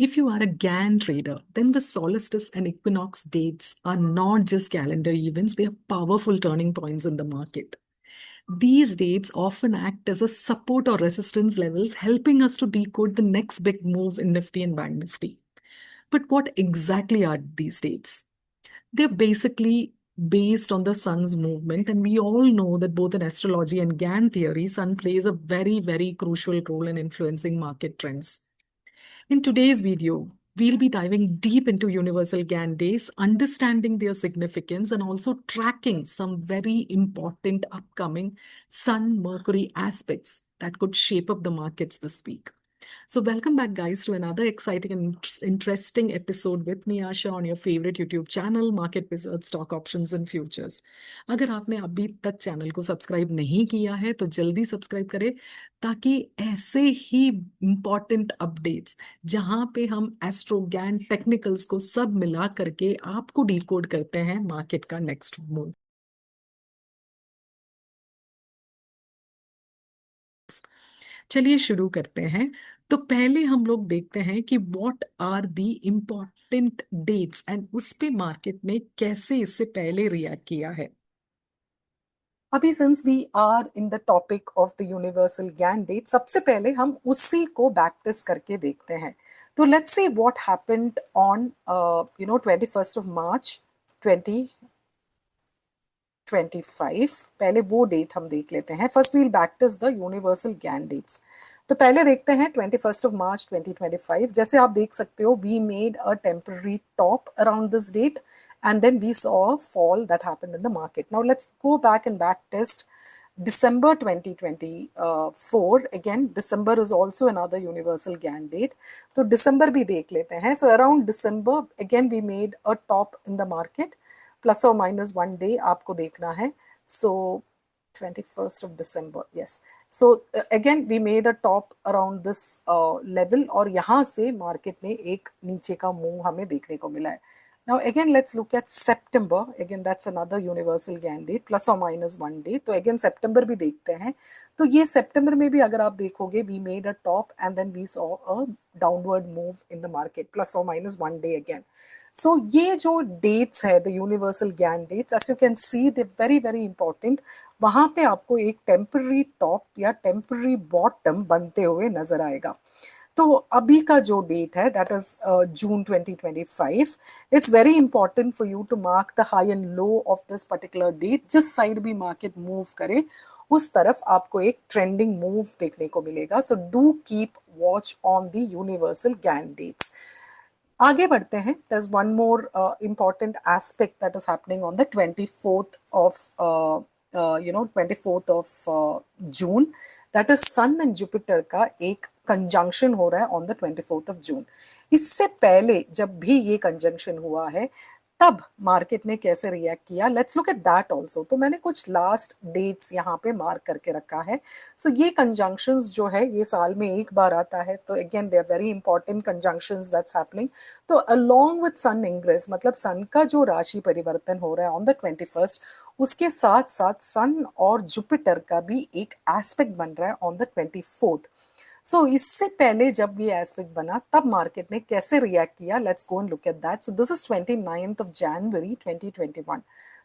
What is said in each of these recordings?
If you are a GAN trader, then the solstice and equinox dates are not just calendar events, they are powerful turning points in the market. These dates often act as a support or resistance levels, helping us to decode the next big move in Nifty and Bank Nifty. But what exactly are these dates? They're basically based on the sun's movement, and we all know that both in astrology and GAN theory, sun plays a very, very crucial role in influencing market trends. In today's video, we'll be diving deep into universal GAN days, understanding their significance, and also tracking some very important upcoming Sun Mercury aspects that could shape up the markets this week. So, welcome back, guys, to another exciting and interesting episode with me, Asha, on your favorite YouTube channel, Market Wizard Stock Options and Futures. अगर आपने अभी तक channel को subscribe नहीं किया है तो जल्दी सब्सक्राइब करें ताकि ऐसे ही इम्पॉर्टेंट अपडेट्स जहां पे हम एस्ट्रोगैन टेक्निकल्स को सब मिला करके आपको डिकोड करते हैं मार्केट का नेक्स्ट मूव। चलिए शुरू करते हैं। तो पहले हम लोग देखते हैं कि what are the important dates and उस पे मार्केट ने कैसे इससे पहले रिएक्ट किया है। अभी since we are in the topic of the universal Gann date, सबसे पहले हम उसी को बैक टेस्ट करके देखते हैं। तो let's see what happened on 21 March 2025। पहले वो डेट हम देख लेते हैं। First we'll back test the universal Gann dates. तो पहले देखते हैं 21 मार्च 2025। जैसे आप देख सकते हो, we made a temporary top around this date and then we saw a fall that happened in the market. Now let's go back and back test December 2024. Again, December is also another universal GAN date. So December भी देख लेते हैं. So around December, again we made a top in the market, plus or minus 1 day आपको देखना है. So 21st of December, yes. So again we made a top around this level और यहाँ से market ने एक नीचे का move हमें देखने को मिला है. Now again let's look at September. Again that's another universal GAN date, plus or minus 1 day. तो again September भी देखते हैं. तो ये September में भी अगर आप देखोगे, we made a top and then we saw a downward move in the market, plus or minus 1 day again. So ये जो dates है, the universal GAN dates, as you can see, they're very very important. वहाँ पे आपको एक temporary top या temporary bottom बनते हुए नजर आएगा. तो अभी का जो डेट है, that is June 2025. It's very important for you to mark the high and low of this particular date. जिस साइड भी मार्केट मूव करे उस तरफ आपको एक ट्रेंडिंग मूव देखने को मिलेगा. So do keep watch on the universal Gann dates. आगे बढ़ते हैं. there's one more important aspect that is happening on the 24th of 24th of June. that is sun and Jupiter का एक conjunction हो रहा है on the 24th of June. इससे पहले जब भी ये कंजंक्शन हुआ है तब मार्केट ने कैसे रिएक्ट किया, let's look at that also. तो मैंने कुछ लास्ट डेट्स यहाँ पे मार्क करके रखा है. सो ये कंजंक्शंस जो है ये साल में एक बार आता है. तो again they are very important conjunctions that's happening. तो अलोंग विद सन इंग्रेस, मतलब सन का जो राशि परिवर्तन हो रहा है ऑन द 21st, उसके साथ साथ सन और जुपिटर का भी एक एस्पेक्ट बन रहा है ऑन द 24th. सो इससे पहले जब ये एस्पेक्ट बना तब मार्केट ने कैसे रिएक्ट किया, let's go and look at that. So this is 29th of January 2021.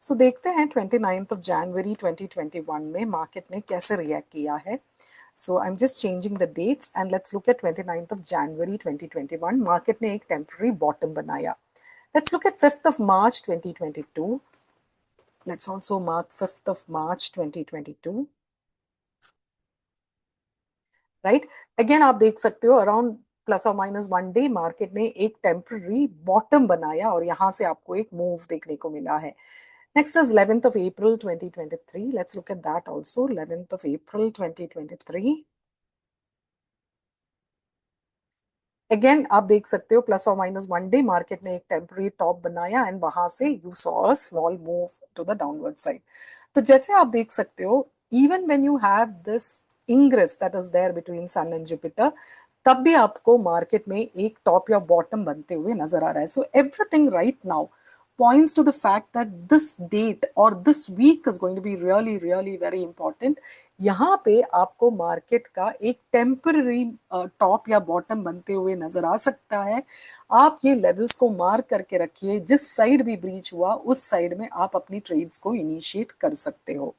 सो देखते हैं 29th of January 2021 में मार्केट ने कैसे रिएक्ट किया है. So I am just changing the dates and let's look at 29th of January 2021. Market ने एक temporary bottom बनाया. Let's look at 5th of March 2022. Let's also mark 5th of March 2022. Right. Again आप देख सकते हो around plus और minus 1 day market ने एक टेम्पररी बॉटम बनाया और यहां से आपको एक मूव देखने को मिला है. Next is 11th of April 2023. Let's look at that also. 11th of April 2023. Again आप देख सकते हो प्लस और माइनस 1 डे मार्केट ने एक टेम्पररी टॉप बनाया एंड वहां से you saw a small move to the downward side. तो जैसे आप देख सकते हो, even when you have this ingress that is there between sun and Jupiter, तब भी आपको मार्केट में एक टॉप या बॉटम बनते हुए नजर आ रहा है. So everything right now points to the fact that this date or this week is going to be really really very important. यहाँ पे आपको मार्केट का एक टेम्पररी टॉप या बॉटम बनते हुए नजर आ सकता है। आप ये लेवल्स को मार्क करके रखिए, जिस साइड भी ब्रीच हुआ उस साइड में आप अपनी ट्रेड्स को इनिशिएट कर सकते हो।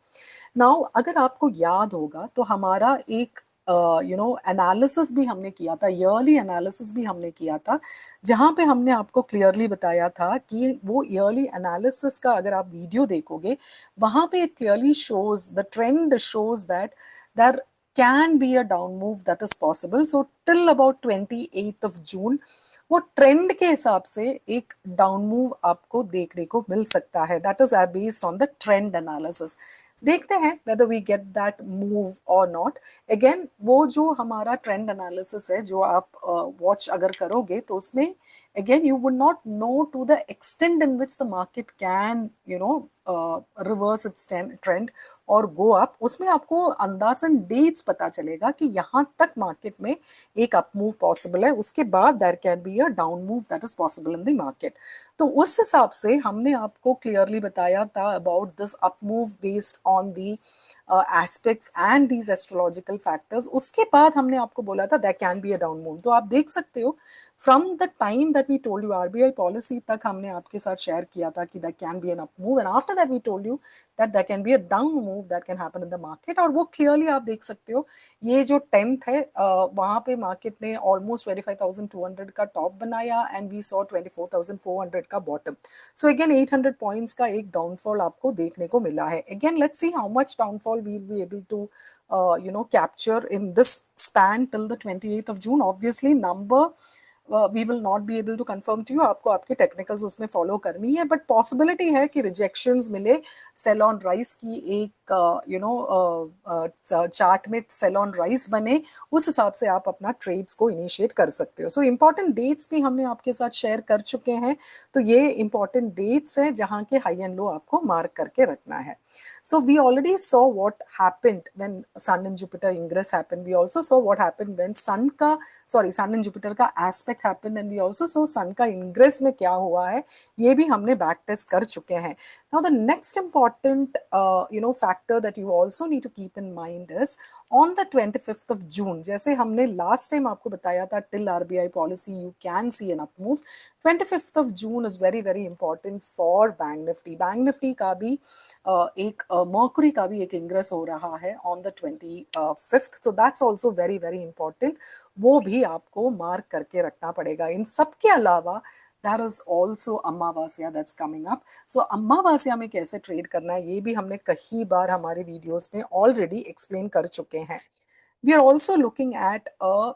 नाउ अगर आपको याद होगा तो हमारा एक एनालिसिस भी हमने किया था, ईयरली एनालिसिस भी हमने किया था, जहां पे हमने आपको क्लियरली बताया था कि वो ईयरली एनालिसिस का अगर आप वीडियो देखोगे वहां पे it clearly shows the trend, shows that there can be a down move that is possible. So till about 28th of June वो ट्रेंड के हिसाब से एक डाउन मूव आपको देखने को मिल सकता है। That is based on the trend analysis. देखते हैं whether we get that move or not। Again वो जो हमारा ट्रेंड एनालिसिस है जो आप वॉच अगर करोगे तो उसमें again you would not know to the extent in which the market can reverse its trend और go up। उसमें आपको अंदाजन डेट्स पता चलेगा कि यहाँ तक मार्केट में एक अप मूव पॉसिबल है, उसके बाद there can be a down move that is possible in the market. तो उस हिसाब से हमने आपको क्लियरली बताया था about this up move based on the aspects and these astrological factors. उसके बाद हमने आपको बोला था that can be a down move. तो आप देख सकते हो from the time that we told you RBI policy तक हमने आपके साथ शेयर किया था कि that can be an up move, and after that we told you that that can be a down move that can happen in the market. और वो clearly आप देख सकते हो, ये जो 10th है वहां पे मार्केट ने ऑलमोस्ट 25,200 का टॉप बनाया एंड वी सॉ 24,400 का बॉटम। सो अगेन 800 पॉइंट्स का एक डाउनफॉल आपको देखने को मिला है। Again let's see how much downfall we will be able to capture in this span till the 28th of June। Obviously number we will not be able to confirm to you, आपको आपके technicals उसमें follow करनी है, but possibility है कि rejections मिले cell on rice की एक चार्ट में सेल ऑन राइस बने, उस हिसाब से आप अपना ट्रेड्स को इनिशिएट कर सकते हो। सो इंपॉर्टेंट डेट्स भी हमने आपके साथ शेयर कर चुके हैं, तो ये इंपॉर्टेंट डेट्स हैं जहां के हाई एंड लो आपको मार्क करके रखना है। So we already saw what happened when Sun and Jupiter ingress happened. We also saw what happened when Sun and Jupiter का aspect happened, and we also saw Sun का ingress में क्या हुआ है, ये भी हमने back test कर चुके हैं। Now the next important factor that you also need to keep in mind is on the 25th of June, जैसे हमने last time आपको बताया था till RBI policy you can see an up move। 25th of June is very very important for Bank Nifty। Bank Nifty का भी एक mercury का भी एक इंग्रेस हो रहा है on the 25th, so that's also very very important. वो भी आपको मार्क करके रखना पड़ेगा। इन सब के अलावा दैट इज ऑल्सो अमावास्या दैट्स कमिंग अप। सो अमावास्या में कैसे ट्रेड करना है ये भी हमने कई बार हमारे वीडियोस में ऑलरेडी एक्सप्लेन कर चुके हैं। We are also looking at a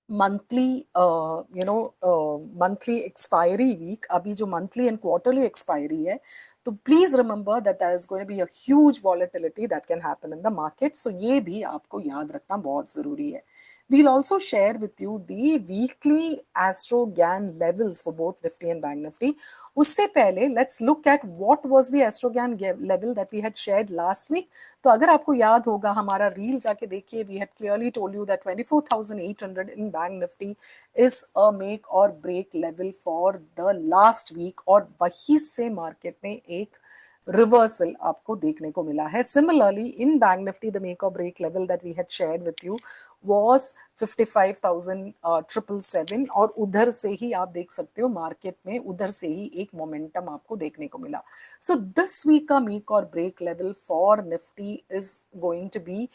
monthly monthly expiry week. अभी जो मंथली एंड क्वार्टरली एक्सपायरी है, तो please remember that there is going to be a huge volatility that can happen in the market. So ये भी आपको याद रखना बहुत जरूरी है। We'll also share with you the weekly Astrogan levels for both Nifty and Bank Nifty। उससे पहले let's look at what was the Astrogan level that we had shared last week। तो अगर आपको याद होगा हमारा रील जाके देखिए, we had clearly told you that 24,800 in Bank Nifty is a make or break level for the last week, और वहीं से मार्केट ने एक रिवर्सल आपको देखने को मिला है। Similarly in bank Nifty the make और break level that we had shared with you was 55,777, और उधर से ही आप देख सकते हो मार्केट में उधर से ही एक मोमेंटम आपको देखने को मिला। सो दिस वीक का मेक और break level for Nifty is going to be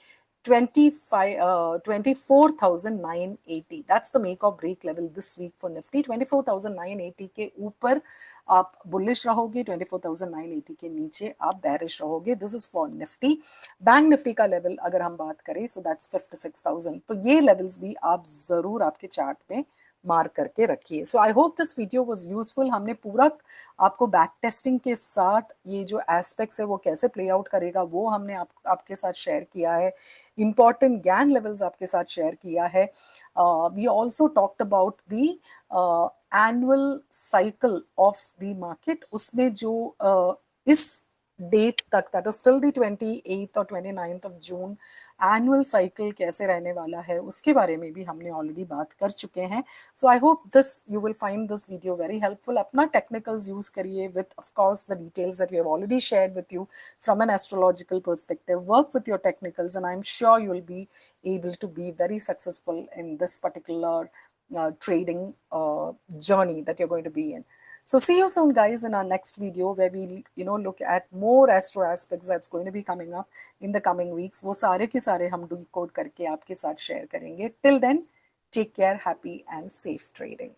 24,980। That's the make or break level this week for Nifty। 24,980 के ऊपर आप बुलिश रहोगे, 24,980 के नीचे आप बेरिश रहोगे। This is for Nifty. Bank Nifty का लेवल अगर हम बात करें सो दैट्स 56,000। तो ये लेवल्स भी आप जरूर आपके चार्ट में मार्क करके रखिए। So I hope this video was useful. हमने पूरा आपको बैक टेस्टिंग के साथ ये जो एस्पेक्ट्स है वो कैसे प्ले आउट करेगा वो हमने आपके साथ शेयर किया है। इंपॉर्टेंट गैन लेवल्स आपके साथ शेयर किया है। We also talked about the annual cycle of the market. उसमें जो इस डेट तक, that is till the 28th और 29th of June, annual cycle कैसे रहने वाला है उसके बारे में भी हमने ऑलरेडी बात कर चुके हैं. So I hope this you will find this video very helpful. अपना टेक्निकल्स यूज करिए with of course the details that we have already shared with you from an astrological perspective. Work with your technicals and I am sure you will be able to be very successful in this particular trading journey that you're going to be in. So see you soon, guys, in our next video where we'll look at more astro aspects that's going to be coming up in the coming weeks. वो सारे के सारे हम decode करके आपके साथ share करेंगे. Till then, take care, happy and safe trading.